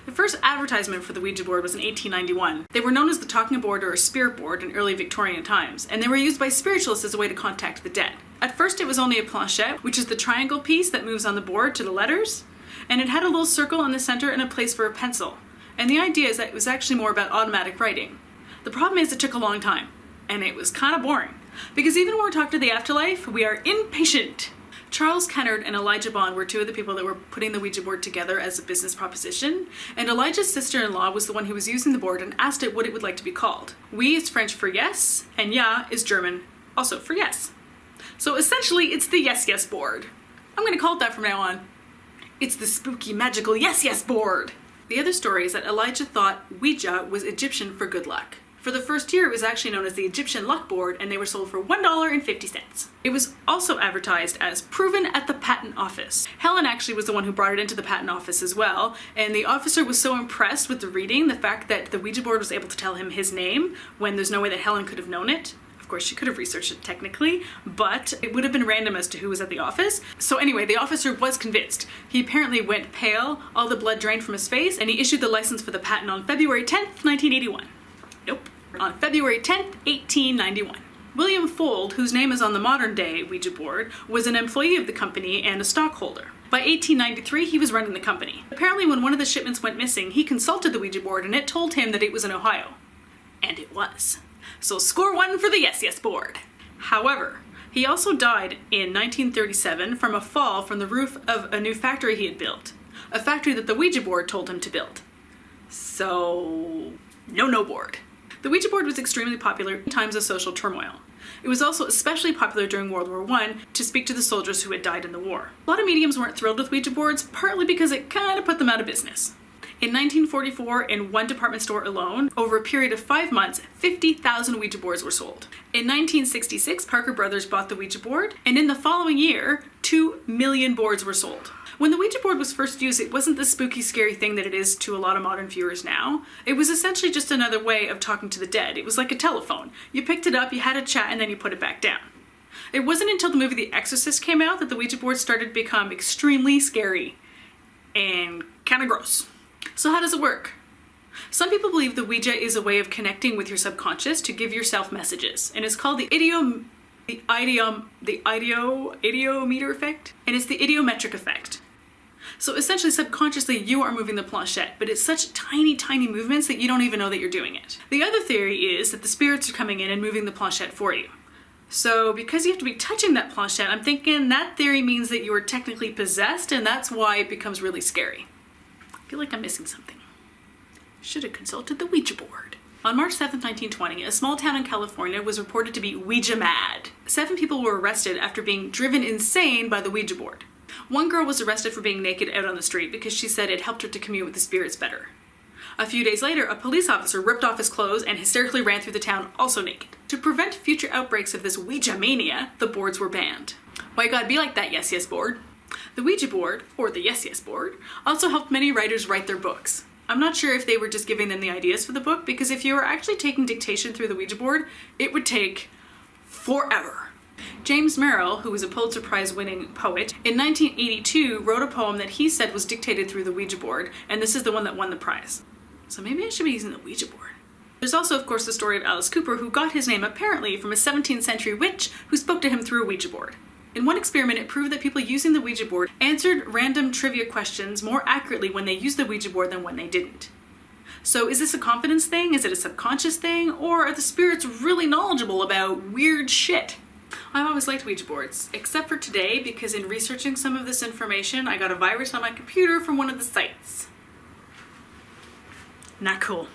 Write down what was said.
The first advertisement for the Ouija board was in 1891. They were known as the talking board or a spirit board in early Victorian times, and they were used by spiritualists as a way to contact the dead. At first it was only a planchette, which is the triangle piece that moves on the board to the letters, and it had a little circle in the center and a place for a pencil. And the idea is that it was actually more about automatic writing. The problem is it took a long time, and it was kind of boring, because even when we're talking to the afterlife, we are impatient. Charles Kennard and Elijah Bond were two of the people that were putting the Ouija board together as a business proposition, and Elijah's sister-in-law was the one who was using the board and asked it what it would like to be called. Oui is French for yes, and ja is German, also for yes. So essentially, it's the yes yes board. I'm gonna call it that from now on. It's the spooky, magical yes yes board. The other story is that Elijah thought Ouija was Egyptian for good luck. For the first year, it was actually known as the Egyptian Luck Board, and they were sold for $1.50. It was also advertised as proven at the patent office. Helen actually was the one who brought it into the patent office as well, and the officer was so impressed with the reading, the fact that the Ouija board was able to tell him his name when there's no way that Helen could have known it. Of course, she could have researched it technically, but it would have been random as to who was at the office. So anyway, the officer was convinced. He apparently went pale, all the blood drained from his face, and he issued the license for the patent on February 10th, 1981. Nope. On February 10th, 1891. William Fold, whose name is on the modern day Ouija board, was an employee of the company and a stockholder. By 1893, he was running the company. Apparently, when one of the shipments went missing, he consulted the Ouija board and it told him that it was in Ohio. And it was. So score one for the yes yes board. However, he also died in 1937 from a fall from the roof of a new factory he had built. A factory that the Ouija board told him to build. So, no board. The Ouija board was extremely popular in times of social turmoil. It was also especially popular during World War I to speak to the soldiers who had died in the war. A lot of mediums weren't thrilled with Ouija boards, partly because it kind of put them out of business. In 1944, in one department store alone, over a period of 5 months, 50,000 Ouija boards were sold. In 1966, Parker Brothers bought the Ouija board, and in the following year, 2 million boards were sold. When the Ouija board was first used, it wasn't the spooky, scary thing that it is to a lot of modern viewers now. It was essentially just another way of talking to the dead. It was like a telephone. You picked it up, you had a chat, and then you put it back down. It wasn't until the movie The Exorcist came out that the Ouija board started to become extremely scary and kind of gross. So how does it work? Some people believe the Ouija is a way of connecting with your subconscious to give yourself messages, and it's called the idiometer effect, and it's the idiometric effect. So essentially, subconsciously, you are moving the planchette, but it's such tiny, tiny movements that you don't even know that you're doing it. The other theory is that the spirits are coming in and moving the planchette for you. So because you have to be touching that planchette, I'm thinking that theory means that you are technically possessed, and that's why it becomes really scary. I feel like I'm missing something. Should have consulted the Ouija board. On March 7, 1920, a small town in California was reported to be Ouija mad. 7 people were arrested after being driven insane by the Ouija board. One girl was arrested for being naked out on the street because she said it helped her to commune with the spirits better. A few days later, a police officer ripped off his clothes and hysterically ran through the town, also naked. To prevent future outbreaks of this Ouija mania, the boards were banned. Why you gotta be like that, yes yes board? The Ouija board, or the yes yes board, also helped many writers write their books. I'm not sure if they were just giving them the ideas for the book, because if you were actually taking dictation through the Ouija board, it would take forever. James Merrill, who was a Pulitzer Prize winning poet, in 1982 wrote a poem that he said was dictated through the Ouija board, and this is the one that won the prize. So maybe I should be using the Ouija board. There's also, of course, the story of Alice Cooper, who got his name apparently from a 17th century witch who spoke to him through a Ouija board. In one experiment, it proved that people using the Ouija board answered random trivia questions more accurately when they used the Ouija board than when they didn't. So is this a confidence thing? Is it a subconscious thing? Or are the spirits really knowledgeable about weird shit? I've always liked Ouija boards, except for today, because in researching some of this information, I got a virus on my computer from one of the sites. Not cool.